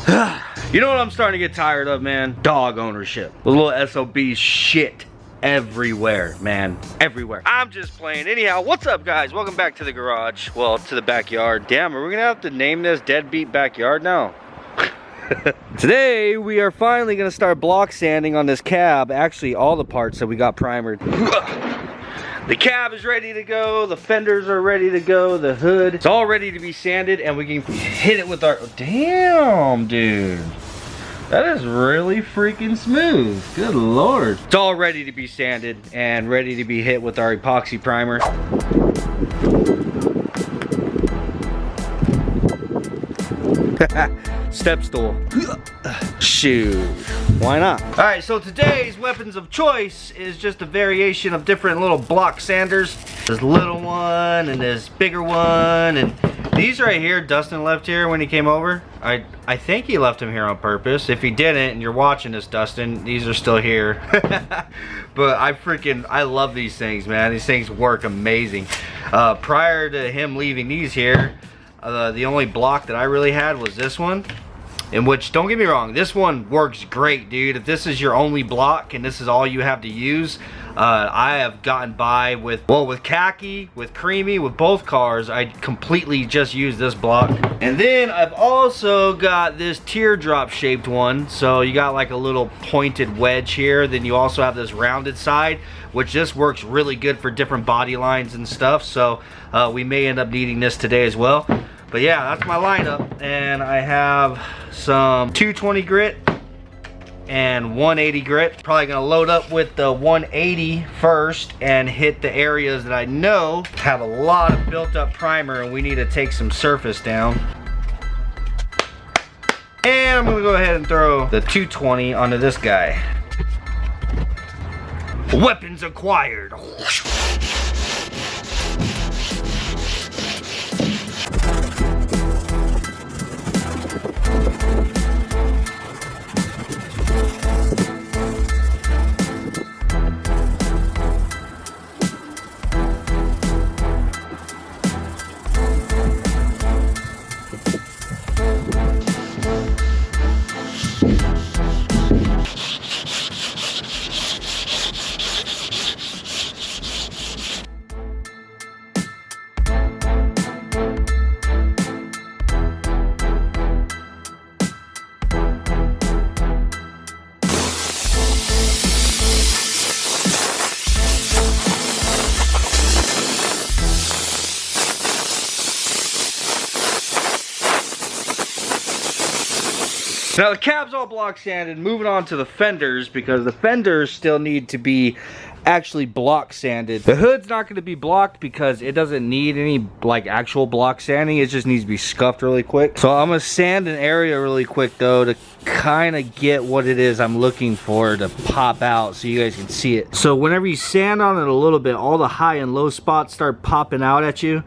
You know what I'm starting to get tired of, man? Dog ownership. The little SOB shit everywhere, man. Everywhere. I'm just playing. Anyhow, what's up, guys? Welcome back to the garage. Well, to the backyard. Damn, are we gonna have to name this Deadbeat Backyard now? Today, we are finally gonna start block sanding on this cab. Actually, all the parts that we got primered. The cab is ready to go, the fenders are ready to go, the hood, it's all ready to be sanded, and we can hit it with our, damn, dude. That is really freaking smooth. Good Lord. It's all ready to be sanded and ready to be hit with our epoxy primer. Step stool. Shoot. Why not? Alright, so today's weapons of choice is just a variation of different little block sanders. This little one and this bigger one, and these right here, Dustin left here when he came over. I think he left them here on purpose. If he didn't, and you're watching this, Dustin, these are still here. But I love these things, man. These things work amazing. Prior to him leaving these here, the only block that I really had was this one. In which, don't get me wrong, this one works great, dude. If this is your only block and this is all you have to use, I have gotten by with, well, with khaki, with creamy, with both cars, I completely just use this block. And then I've also got this teardrop shaped one. So you got like a little pointed wedge here. Then you also have this rounded side, which this works really good for different body lines and stuff. So we may end up needing this today as well. But yeah, that's my lineup, and I have some 220 grit and 180 grit. Probably gonna load up with the 180 first and hit the areas that I know have a lot of built up primer and we need to take some surface down. And I'm gonna go ahead and throw the 220 onto this guy. Weapons acquired. Now the cab's all block sanded. Moving on to the fenders, because the fenders still need to be actually block sanded. The hood's not going to be blocked because it doesn't need any like actual block sanding. It just needs to be scuffed really quick. So I'm going to sand an area really quick though to kind of get what it is I'm looking for to pop out so you guys can see it. So whenever you sand on it a little bit, all the high and low spots start popping out at you.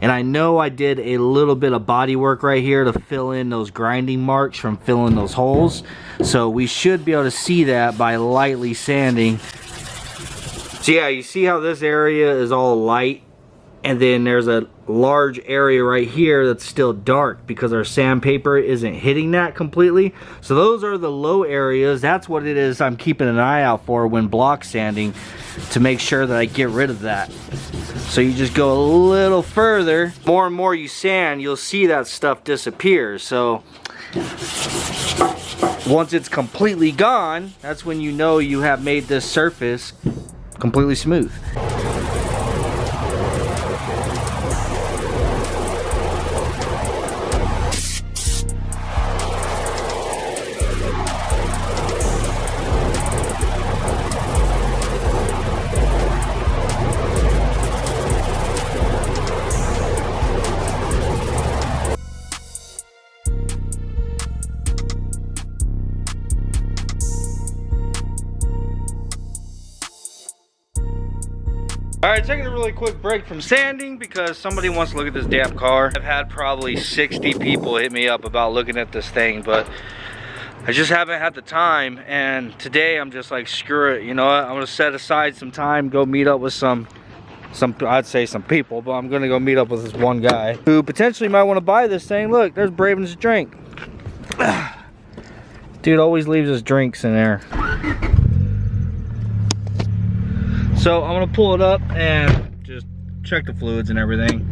And I know I did a little bit of body work right here to fill in those grinding marks from filling those holes. So we should be able to see that by lightly sanding. So yeah, you see how this area is all light? And then there's a large area right here that's still dark because our sandpaper isn't hitting that completely. So those are the low areas. That's what it is I'm keeping an eye out for when block sanding, to make sure that I get rid of that. So you just go a little further. More and more you sand, you'll see that stuff disappear. So once it's completely gone, that's when you know you have made this surface completely smooth. Alright, taking a really quick break from sanding because somebody wants to look at this damn car. I've had probably 60 people hit me up about looking at this thing, but I just haven't had the time, and today I'm just like, screw it, you know what, I'm gonna set aside some time, go meet up with some I'd say some people, but I'm gonna go meet up with this one guy who potentially might want to buy this thing. Look, there's Braven's drink. Dude always leaves his drinks in there. So I'm gonna pull it up and just check the fluids and everything.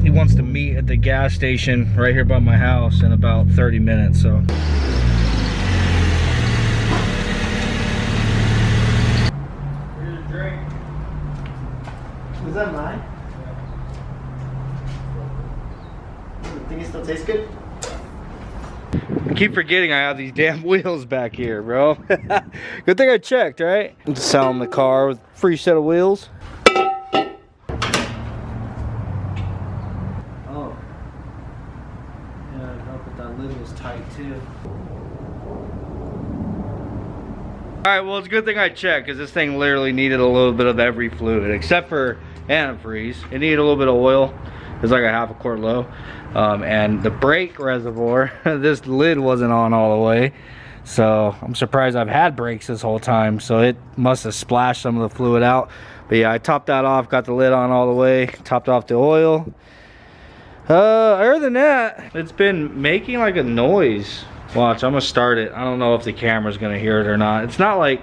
He wants to meet at the gas station right here by my house in about 30 minutes, so. Here's a drink. Was that mine? Yeah. Think it still tastes good? I keep forgetting I have these damn wheels back here, bro. Good thing I checked, right? Selling the car with a free set of wheels. Oh. Yeah, I hope that lid was tight too. Alright, well, it's a good thing I checked because this thing literally needed a little bit of every fluid except for antifreeze. It needed a little bit of oil. It's like a half a quart low. And the brake reservoir, this lid wasn't on all the way. So I'm surprised I've had brakes this whole time. So it must have splashed some of the fluid out. But yeah, I topped that off, got the lid on all the way, topped off the oil. Other than that, it's been making like a noise. Watch, I'm gonna start it. I don't know if the camera's gonna hear it or not. It's not like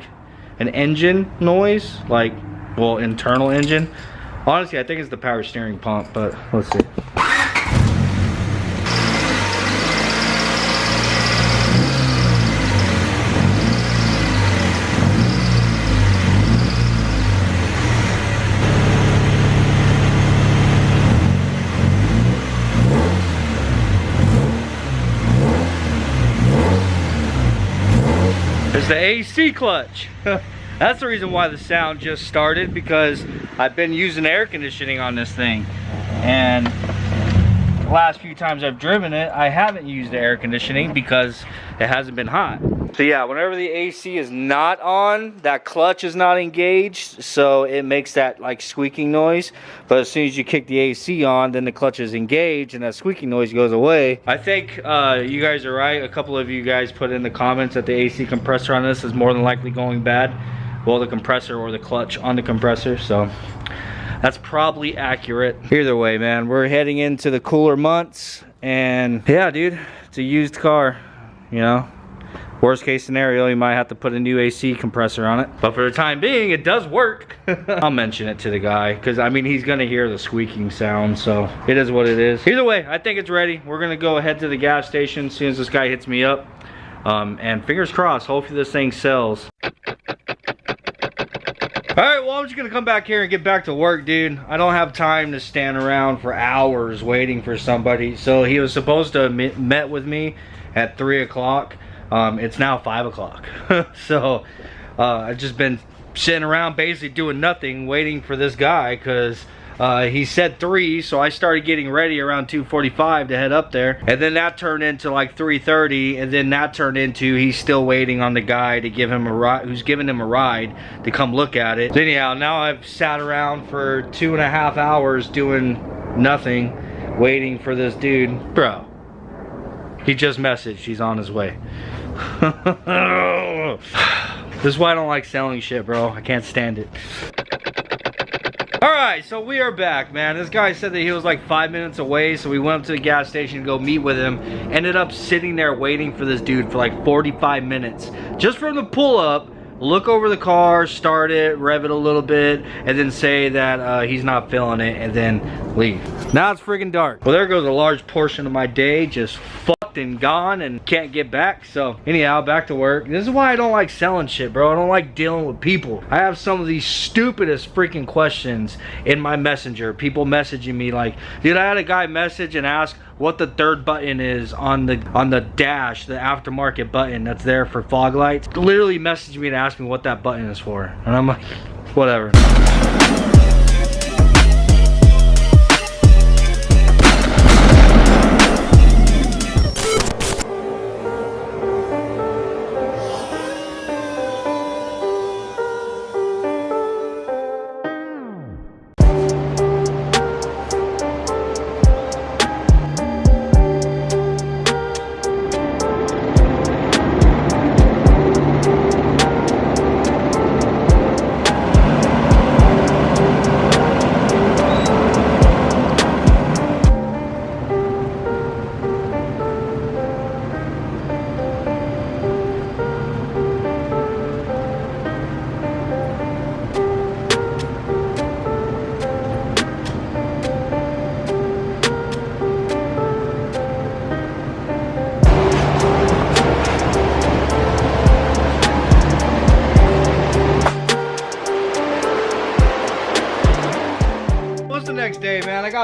an engine noise, like, well, internal engine. Honestly, I think it's the power steering pump, but let's see. It's the AC clutch. That's the reason why the sound just started, because I've been using air conditioning on this thing, and the last few times I've driven it, I haven't used the air conditioning because it hasn't been hot. So yeah, whenever the AC is not on, that clutch is not engaged, so it makes that like squeaking noise. But as soon as you kick the AC on, then the clutch is engaged and that squeaking noise goes away. I think you guys are right. A couple of you guys put in the comments that the AC compressor on this is more than likely going bad. Well, the compressor or the clutch on the compressor, so that's probably accurate. Either way, man, we're heading into the cooler months, and yeah, dude, it's a used car, you know. Worst case scenario, you might have to put a new AC compressor on it, but for the time being, it does work. I'll mention it to the guy, because I mean, he's gonna hear the squeaking sound, so it is what it is. Either way, I think it's ready. We're gonna go ahead to the gas station as soon as this guy hits me up, and fingers crossed, hopefully this thing sells. Alright, well, I'm just gonna come back here and get back to work, dude. I don't have time to stand around for hours waiting for somebody. So he was supposed to have met with me at 3 o'clock. It's now 5 o'clock. So I've just been sitting around basically doing nothing, waiting for this guy, because he said 3, so I started getting ready around 2:45 to head up there, and then that turned into like 3:30, and then that turned into he's still waiting on the guy to give him a ride, who's giving him a ride to come look at it. So anyhow, now I've sat around for 2.5 hours doing nothing, waiting for this dude. Bro, he just messaged, he's on his way. This is why I don't like selling shit, bro. I can't stand it. Alright, so we are back, man. This guy said that he was like 5 minutes away, so we went up to the gas station to go meet with him. Ended up sitting there waiting for this dude for like 45 minutes. Just for him to pull up, look over the car, start it, rev it a little bit, and then say that he's not feeling it, and then leave. Now it's friggin' dark. Well, there goes a large portion of my day just fucked and gone and can't get back. So anyhow, back to work. This is why I don't like selling shit, bro. I don't like dealing with people. I have some of these stupidest freaking questions in my messenger. People messaging me like, dude, I had a guy message and ask what the third button is on the dash, the aftermarket button that's there for fog lights. Literally messaged me and asked me what that button is for, and I'm like, whatever.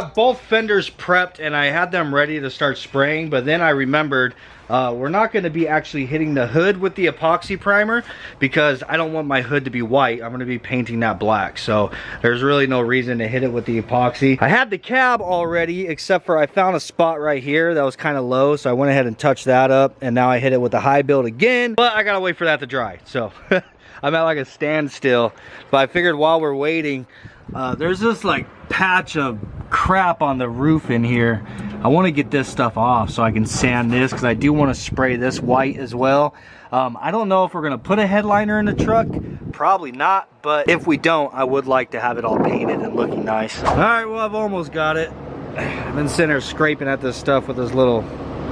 got both fenders prepped and I had them ready to start spraying, but then I remembered we're not going to be actually hitting the hood with the epoxy primer because I don't want my hood to be white. I'm going to be painting that black, so there's really no reason to hit it with the epoxy. I had the cab already, except for I found a spot right here that was kind of low, so I went ahead and touched that up, and now I hit it with the high build again, but I gotta wait for that to dry, so I'm at like a standstill. But I figured while we're waiting, there's this like patch of crap on the roof in here. I want to get this stuff off so I can sand this, because I do want to spray this white as well. I don't know if we're going to put a headliner in the truck. Probably not, but if we don't, I would like to have it all painted and looking nice. All right, well, I've almost got it. I've been sitting there scraping at this stuff with this little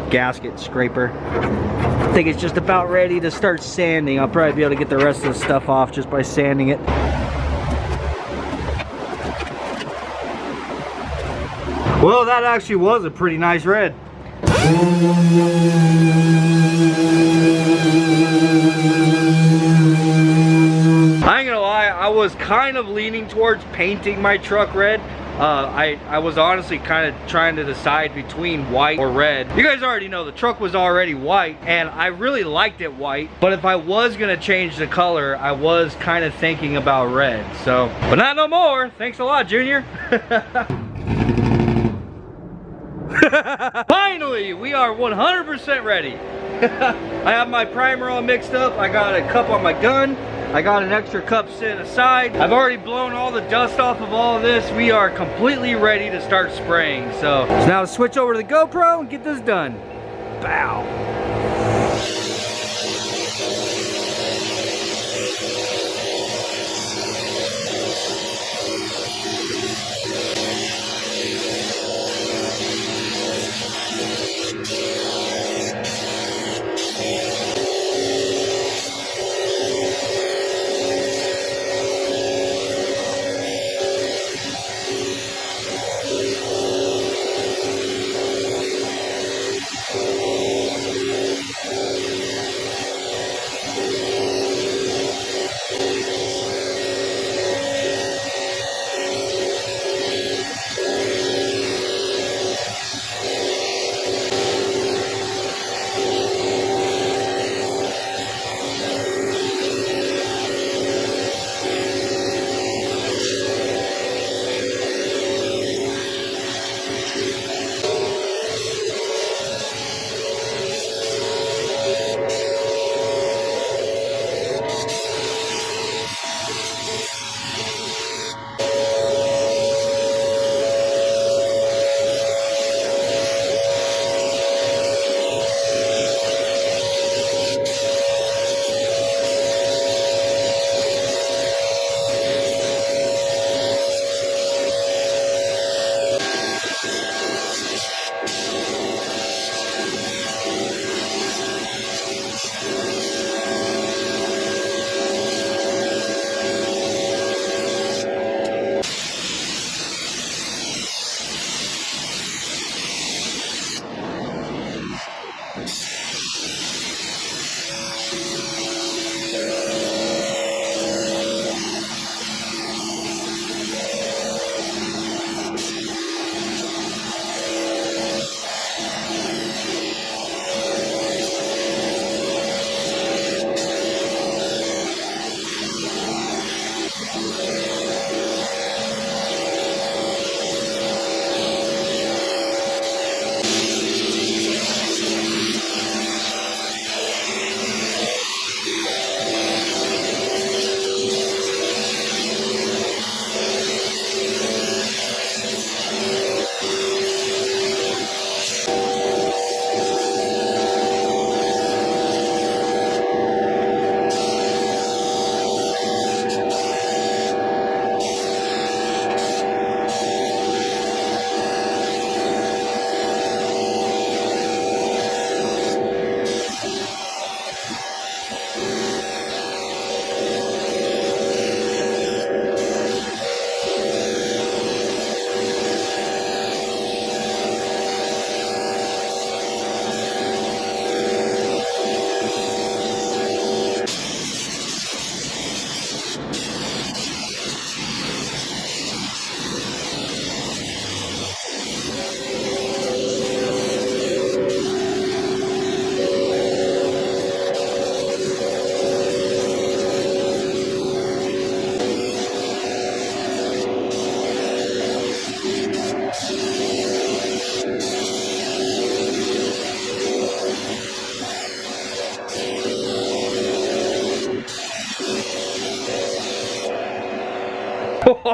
gasket scraper. I think it's just about ready to start sanding. I'll probably be able to get the rest of the stuff off just by sanding it. Well, that actually was a pretty nice red. I ain't gonna lie, I was kind of leaning towards painting my truck red. I was honestly kind of trying to decide between white or red. You guys already know the truck was already white, and I really liked it white, but if I was gonna change the color, I was kind of thinking about red. So, but not no more. Thanks a lot, Junior. Finally, we are 100% ready. I have my primer all mixed up. I got a cup on my gun. I got an extra cup sitting aside. I've already blown all the dust off of all of this. We are completely ready to start spraying. So now to switch over to the GoPro and get this done. Bow.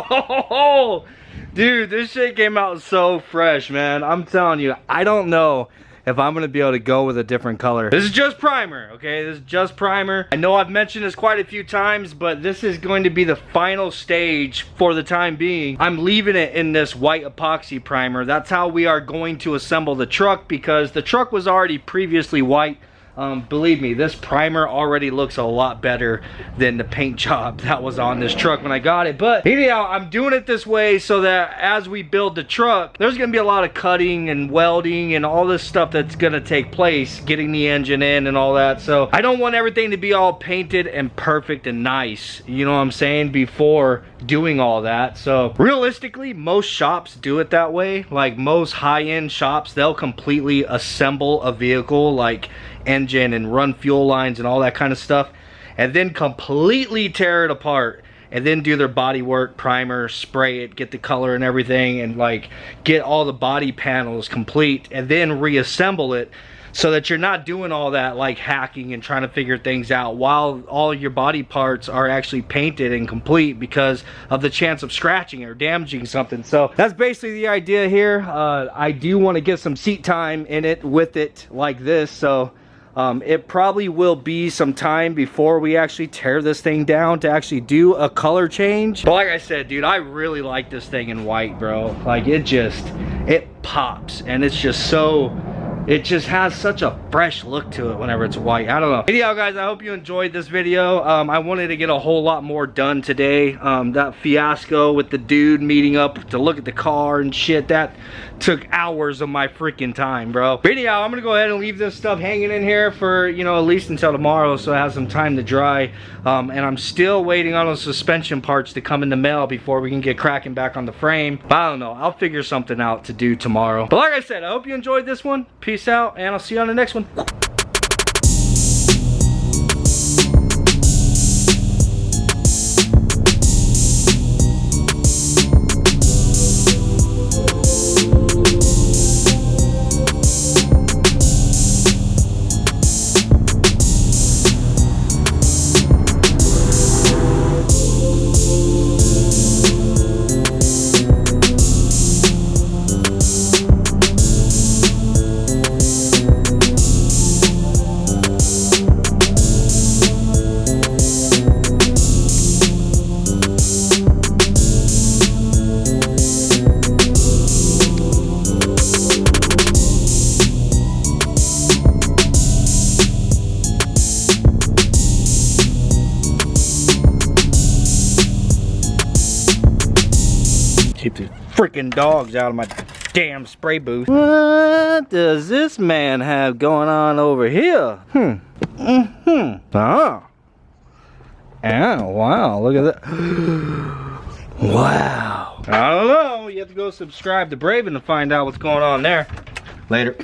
Oh, dude, this shit came out so fresh, man. I'm telling you, I don't know if I'm gonna be able to go with a different color. This is just primer, okay? This is just primer. I know I've mentioned this quite a few times, but this is going to be the final stage for the time being. I'm leaving it in this white epoxy primer. That's how we are going to assemble the truck, because the truck was already previously white. Believe me, this primer already looks a lot better than the paint job that was on this truck when I got it. But anyhow, I'm doing it this way so that as we build the truck, there's gonna be a lot of cutting and welding and all this stuff that's gonna take place, getting the engine in and all that. So I don't want everything to be all painted and perfect and nice, you know what I'm saying, before doing all that. So realistically, most shops do it that way. Like most high-end shops, they'll completely assemble a vehicle, like engine and run fuel lines and all that kind of stuff, and then completely tear it apart and then do their body work, primer, spray it, get the color and everything, and like get all the body panels complete and then reassemble it, so that you're not doing all that like hacking and trying to figure things out while all your body parts are actually painted and complete, because of the chance of scratching or damaging something. So that's basically the idea here. I do want to get some seat time in it with it like this, so it probably will be some time before we actually tear this thing down to actually do a color change. But like I said, dude, I really like this thing in white, bro. Like it pops, and it's just so, it just has such a fresh look to it whenever it's white. I don't know. Anyhow, guys, I hope you enjoyed this video. I wanted to get a whole lot more done today. That fiasco with the dude meeting up to look at the car and shit, that took hours of my freaking time, bro. But anyhow, I'm gonna go ahead and leave this stuff hanging in here for, you know, at least until tomorrow, so it has some time to dry. And I'm still waiting on those suspension parts to come in the mail before we can get cracking back on the frame. But I don't know, I'll figure something out to do tomorrow. But like I said, I hope you enjoyed this one. Peace out, and I'll see you on the next one. Keep the freaking dogs out of my damn spray booth. What does this man have going on over here? Oh. Oh, wow, look at that. Wow. I don't know. You have to go subscribe to Braven to find out what's going on there. Later.